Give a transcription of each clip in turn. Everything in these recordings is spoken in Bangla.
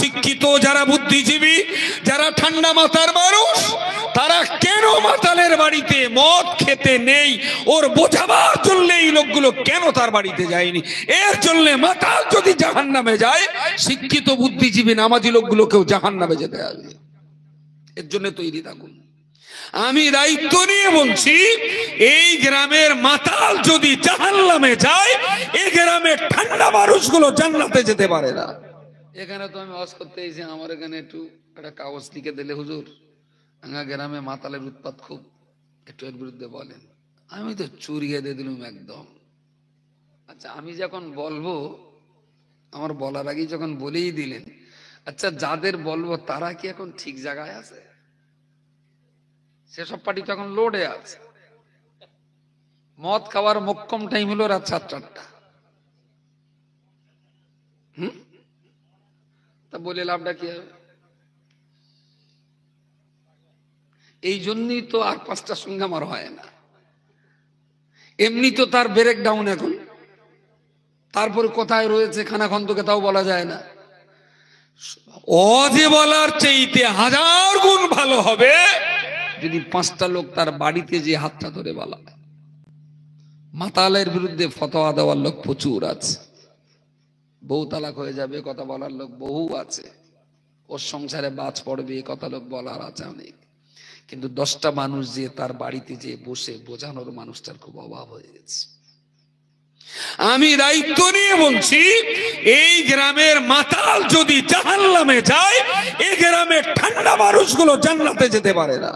শিক্ষিত, যারা বুদ্ধিজীবী, যারা ঠান্ডা মাথার মানুষ, তারা কেন মাতালের বাড়িতে মদ খেতে নেই ওর বোঝাবার জন্য এই লোকগুলো কেন তার বাড়িতে যায়নি। এর জন্য মাতাল যদি জাহান্নামে যায়, শিক্ষিত বুদ্ধিজীবী নামাজি লোকগুলোকেও জাহান্নামে যেতে হবে। এর জন্য তৈরি থাকুন। আমি দায়িত্ব নিয়ে বলছি, এই গ্রামের মাতাল যদি জাহান্নামে যায়, এই গ্রামের ঠান্ডা মানুষগুলো জান্নাতে যেতে পারে না। এখানে তো আমি ওয়াজ করতে এসে আমার এখানে একটু একটা কাগজ লিখে দিলে, হুজুর আমার গ্রামে মাতালের উৎপাত খুব, একটু এর বিরুদ্ধে বলেন। আমি তো চুরিয়ে দিয়ে দিলাম একদম। আচ্ছা, আমি যখন বলবো, আমার বলার আগেই যখন বলেই দিলেন, আচ্ছা যাদের বলবো তারা কি এখন ঠিক জায়গায় আছে? সেসব পার্টি তো এখন লোডে আছে। মদ খাওয়ার মোক্ষম টাইম হলো রাত 7-8টা। তা বলে লাভটা কি হবে? এই জন্যই তো আর 5টার সঙ্গে আমার হয় না। এমনি তো তার ব্রেক ডাউন এখন, তারপরে কোথায় রয়েছে খানাখন্দকে তাও বলা যায় না। অজে বলার চাইতে 1000 গুণ ভালো হবে যদি 5টা লোক তার বাড়িতে যে হাতটা ধরে বলা। মাতালের বিরুদ্ধে ফতোয়া দেওয়ার লোক প্রচুর আছে, বউ তালাক হয়ে যাবে কথা বলার লোক বহু আছে, ওর সংসারে বাজ পড়বে কথা লোক বলার আছে অনেক, কিন্তু 10টা মানুষ যে তার বাড়িতে যে বসে বোঝানোর মানুষটার খুব অভাব হয়ে গেছে। আমি দায়িত্ব নিয়ে বলছি, এই গ্রামের মাতাল যদি জাহান্নামে যায়, এই গ্রামের ঠান্ডা মানুষগুলো জান্নাতে যেতে পারে না।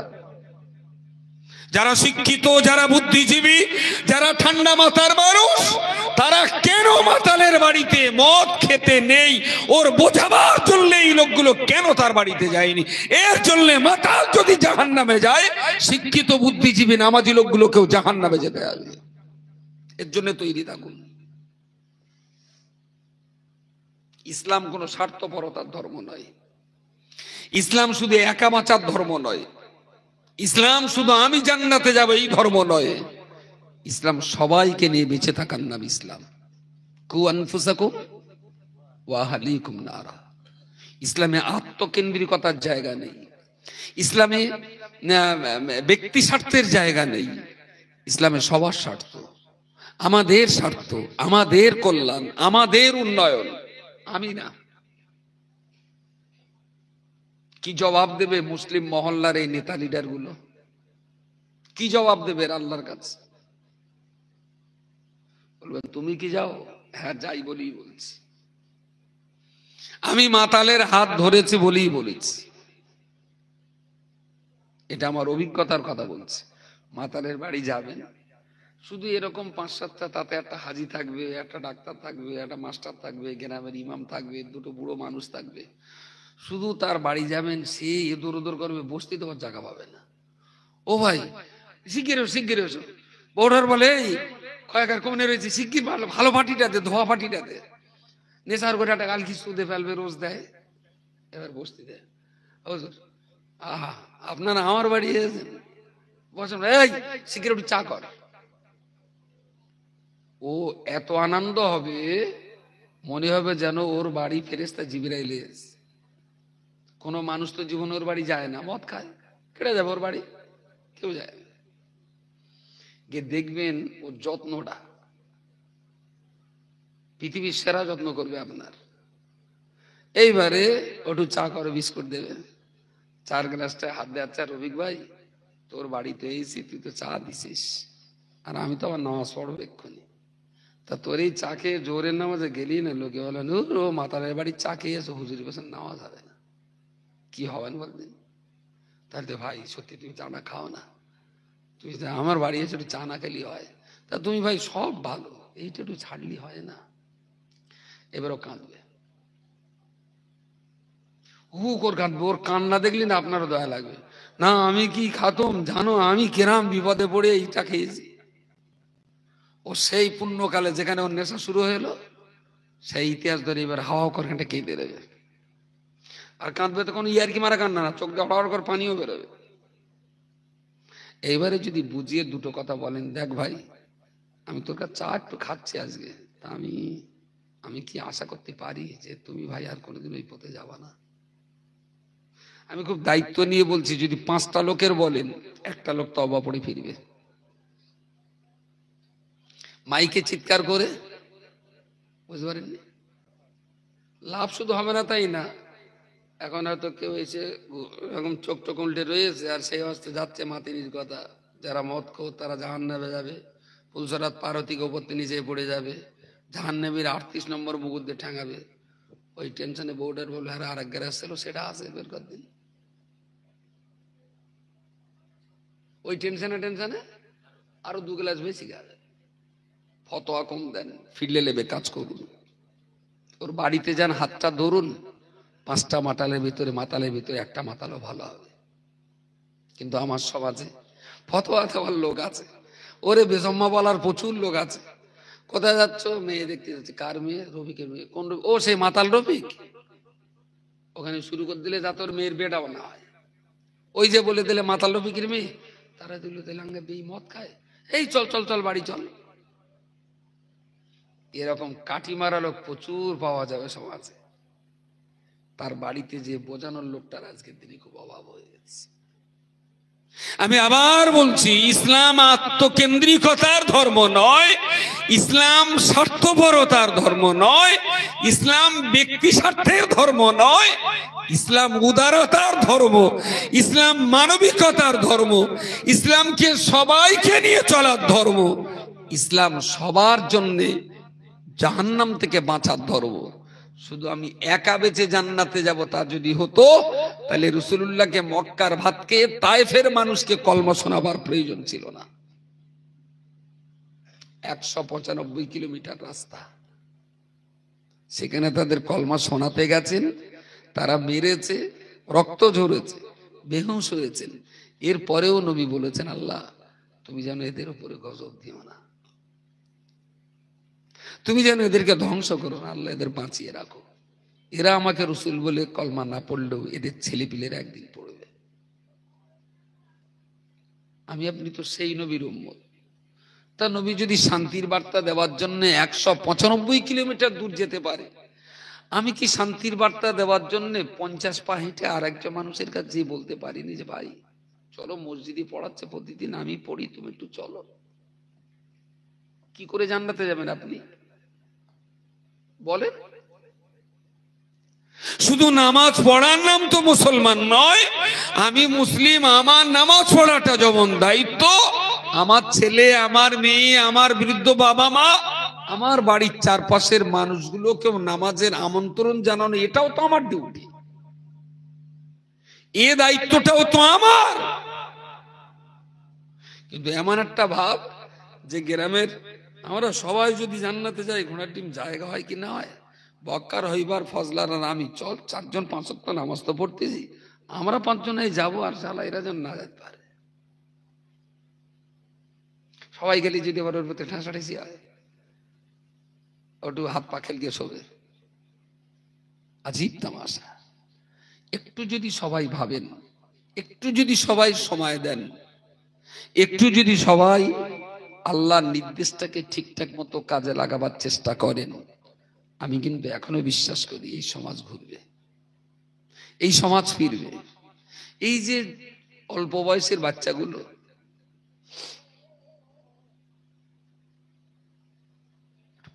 যারা শিক্ষিত, যারা বুদ্ধিজীবী, যারা ঠান্ডা মাথার মানুষ, তারা কেন মাতালের বাড়িতে মদ খেতে নেই ওর বোঝাবার জন্য এই লোকগুলো কেন তার বাড়িতে যায়নি। এর জন্য মাতাল যদি জাহান্নামে যায়, শিক্ষিত বুদ্ধিজীবী নামাজি লোকগুলোকেও জাহান্নামে যেতে হবে। এর জন্য তৈরি থাকুন। ইসলাম কোন স্বার্থপরতার ধর্ম নয়, ইসলাম শুধু একা বাঁচার ধর্ম নয়, ইসলাম শুধু আমি জান্নাতে যাব এই ধর্ম নয়, ইসলাম সবাইকে নিয়ে বেঁচে থাকার নাম ইসলাম। কু আনফুসাকুম ওয়া আহলিকুম নারা। ইসলামে আত্মকেন্দ্রিকতার জায়গা নেই, ইসলামে ব্যক্তি স্বার্থের জায়গা নেই, ইসলামে সবার স্বার্থ, আমাদের স্বার্থ, আমাদের কল্যাণ, আমাদের উন্নয়ন। আমি না। কি জবাব দেবে মুসলিম মহল্লার এই নেতা লিডার গুলো? কি জবাব দেবে আল্লাহর কাছে? বলবেন তুমি কি যাও? হ্যাঁ যাই বলেই বলছি। আমি মাতালের হাত ধরেছি বলেই বলেছি, এটা আমার অভিজ্ঞতার কথা বলছি। মাতালের বাড়ি যাবেন, শুধু এরকম 5-7টা, তাতে একটা হাজি থাকবে, একটা ডাক্তার থাকবে, একটা মাস্টার থাকবে, গ্রামের ইমাম থাকবে, 2টো বুড়ো মানুষ থাকবে। শুধু তার বাড়ি যাবেন, সে এদর ওদর করবে, বসতে দেওয়ার জায়গা পাবে না। ও ভাই শিগগির শিগগির এসো। বৌঠার বলে কয়েকার কমনে রয়েছে, শিগগির ভালো ভালো পাটিটাতে, ধোয়া পাটিটাতে। নেশার করে একটা গাল খিস্তুতে সুদে ফেলবে, রোজ দেয়, এবার বসতে দেয়। আহা আপনারা আমার বাড়ি এসেছেন, বসেন, এই শিগগির একটু চা কর। ও এত আনন্দ হবে, মনে হবে যেন ওর বাড়ি ফেরেশতা জিবরাইল এসেছে। কোন মানুষ তো জীবন ওর বাড়ি যায় না, মদ খায়, কেটে যাবে ওর বাড়ি, কেউ যায় না। গিয়ে দেখবেন ওর যত্নটা, পৃথিবীর সেরা যত্ন করবে আপনার। এইবারে ওটু চা করে বিস্কুট দেবে, 4 গ্লাসটা হাত দেয়, আচ্ছা রবিক ভাই তোর বাড়িতে এসেছি, তুই তো চা দিছিস, আর আমি তো আবার নামাজ পড়বো এক্ষুনি, তা তোর এই চা খেয়ে জোরের নামাজে গেলি না, লোকে বলে ও মাতালের বাড়ির চা খেয়েছো, হুজুরি বলছেন নামাজ হবে না। কি হবেন বলবেন? তাহলে ভাই সত্যি তুমি চাটা খাও না, তুমি আমার বাড়ি এসে একটু চা না খেলি হয়, তা তুমি ভাই সব ভালো, এইটা একটু ছাড়লি হয় না। এবারও কাঁদবে, হুক ওর কাঁদবে, ওর কান্না দেখলি না আপনারও দয়া লাগবে। না আমি কি খাতম জানো, আমি কেরাম বিপদে পড়ে এইটা খেয়েছি। ও সেই পুণ্যকালে যেখানে ওর নেশা শুরু হলো, সেই ইতিহাস ধরে এবার হাওয়া করে কেঁদে দেবে। আর কাঁদবে তো কোনো ইয়ারকি মারা কান্না না, চোখ দিয়ে হড় করে পানিও বেরোবে। এইবারে যদি বুঝিয়ে 2টো কথা বলেন, দেখ ভাই আমি তোর কাছে চা একটু খাচ্ছি আজকে, তা আমি আমি কি আশা করতে পারি যে তুমি ভাই আর কোনোদিন ওই পথে যাবা না? আমি খুব দায়িত্ব নিয়ে বলছি, যদি 5টা লোকের বলেন, একটা লোক তওবা পড়ে ফিরবে। মাইকে চিৎকার করে, বুঝতে পারেননি? লাভ শুধু হবে না তাই না, এখন হয়তো কেউ এসে এরকম চোখ টোক উল্টে রয়েছে আর সেই অবস্থায় যাচ্ছে মাতিনির কথা, যারা মদ খোর তারা জাহান্নামে যাবে, পুলসরাত পারতিকে ওপর নিচে পড়ে যাবে, জাহান্নামীর 38 নম্বর মুকুট দিয়ে ঠেঙাবে। ওই টেনশনে বউডার বলবে আর এক গ্যাস ছিল, সেটা আছে বের কর দিন। ওই টেনশনে আরো 2 গ্লাস বেশি খাবে, ফতোয়া কম দেন, ফিল্ডে লেবে কাজ করুন। ওর বাড়িতে যান, হাতটা ধরুন, 5টা মাতালের ভিতরে একটা মাতালও ভালো হবে। কিন্তু আমার সমাজে ফতোয়া দেওয়ার লোক আছে, ওরে বেজম্মা বলার প্রচুর লোক আছে। কোথায় যাচ্ছ? মেয়ে দেখতে যাচ্ছে। কার মেয়ে? রফিকের মেয়ে। কোন রফিক? ও সেই মাতাল রফিক। ওখানে শুরু করে দিলে যাতে ওর মেয়ের বেটাও না হয়। ওই যে বলে দিলে মাতাল রফিকের মেয়ে, তারা দিল তেলাঙ্গা বেই মদ খায়, এই চল চল চল বাড়ি চল। এরকম কাঠি মারা লোক প্রচুর পাওয়া যাবে সমাজে। তার বাড়িতে যে বোঝানোর লোকটার আজকের দিনে খুব অভাব হয়ে গেছে। আমি আবার বলছি, ইসলাম আত্মকেন্দ্রিকতার ধর্ম নয়, ইসলাম স্বার্থপরতার ধর্ম নয়, ইসলাম ব্যক্তি স্বার্থের ধর্ম নয়, ইসলাম উদারতার ধর্ম, ইসলাম মানবিকতার ধর্ম, ইসলামকে সবাইকে নিয়ে চলার ধর্ম, ইসলাম সবার জন্য জাহান্নাম থেকে বাঁচার ধর্ম। শুধু আমি একা বেঁচে জান্নাতে যাব তা যদি হতো, তাহলে রাসূলুল্লাহকে মক্কার ভাতকে তায়েফের মানুষকে কলমা শোনাবার প্রয়োজন ছিল না। 195 কিলোমিটার রাস্তা, সেখানে তাদের কলমা শোনাতে গেছেন, তারা মেরেছে, রক্ত ঝরেছে, বেহুশ হয়েছেন। এরপরেও নবী বলেছেন, আল্লাহ তুমি যেন এদের উপরে গজব দিও না, তুমি যেন এদেরকে ধ্বংস করো না, আল্লাহ এদের বাঁচিয়ে রাখো। এরা আমাকে রসুল বলে কলমা না পড়লেও এদের ছেলেপিলেরা একদিন পড়বে। আমি আপনি তো সেই নবীর উম্মত। তা নবী যদি শান্তির বার্তা দেওয়ার জন্য 195 কিলোমিটার দূর যেতে পারে, আমি কি শান্তির বার্তা দেওয়ার জন্য 50 পা হেঁটে আর একজন মানুষের কাছে বলতে পারিনি যে ভাই চলো মসজিদে পড়াচ্ছে প্রতিদিন, আমি পড়ি, তুমি একটু চলো? কি করে জান্নাতে যাবেন আপনি বলেন? শুধু নামাজ পড়ার নাম তো মুসলমান নয়। আমি মুসলিম, আমার নামাজ পড়াটা যেমন দায়িত্ব, আমার ছেলে, আমার মেয়ে, আমার বৃদ্ধ বাবা মা, আমার বাড়ির চারপাশের মানুষগুলোকেও নামাজের আমন্ত্রণ জানানো, এটাও তো আমার ডিউটি। এ দায়িত্বটাও তো আমার। কিন্তু এমন একটা ভাব যে গ্রামের আমরা সবাই যদি জান্নাতে যাই, ঘোড়ার ডিম জায়গা হয় কি না হয়, বক্কার হইবার ফজলার আর আমি চল 4 জন 5 ওয়াক্ত নামাজ তো পড়তেছি, আমরা 5 জনেই যাবো আর শালা এরা যেন না যেতে পারে। সবাই গেলে যদি আবার ওর প্রতি ঠাঁসাঠাঁসি হয়, ওটু হাত পা খেল গিয়ে শোবে, আজীব তামাশা। একটু যদি সবাই ভাবেন, একটু যদি সবাই সময় দেন, একটু যদি সবাই আল্লাহর নির্দেশটাকে ঠিকঠাক মতো কাজে লাগাবার চেষ্টা করেন, আমি কিন্তু এখনো বিশ্বাস করি এই সমাজ ঘুরবে, এই সমাজ ফিরবে। এই যে অল্প বয়সের বাচ্চাগুলো,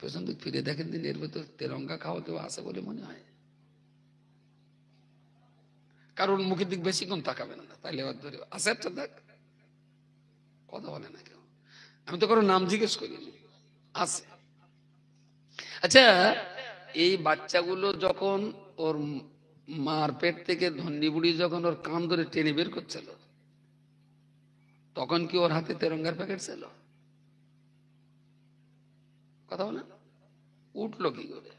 পেছন দিক ফিরে দেখেন দিন, এর ভেতর তেরঙ্গা খাওয়াতেও আছে বলে মনে হয়। কারণ মুখের দিক বেশিক্ষণ তাকাবে না, তাইলে আবার ধরে আছে একটা দেখ, কথা বলে না কেউ। আমি তো কারো নাম জিজ্ঞেস করিনি, আছে। আচ্ছা, এই বাচ্চাগুলো যখন ওর মার পেট থেকে ধন্যী বুড়ি যখন ওর কান ধরে টেনে বের করছিল, তখন কি ওর হাতে তেরঙ্গার প্যাকেট ছিল? কথা বলে উঠলো কি করে?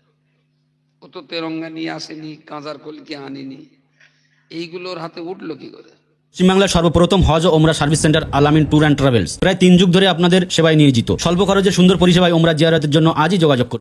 ও তো তেরঙ্গা নিয়ে আসেনি, কাঁজার কলকি আনেনি, এইগুলো ওর হাতে উঠলো কি করে? পশ্চিমবাংলার সর্বপ্রথম হজ ও ওমরা service centre Al-Amin tour and travels প্রায় 3 যুগ ধরে আপনাদের সেবায় নিয়োজিত। স্বল্প খরচে সুন্দর পরিষেবায় ওমরা জিয়ারতের জন্য আজই যোগাযোগ করুন।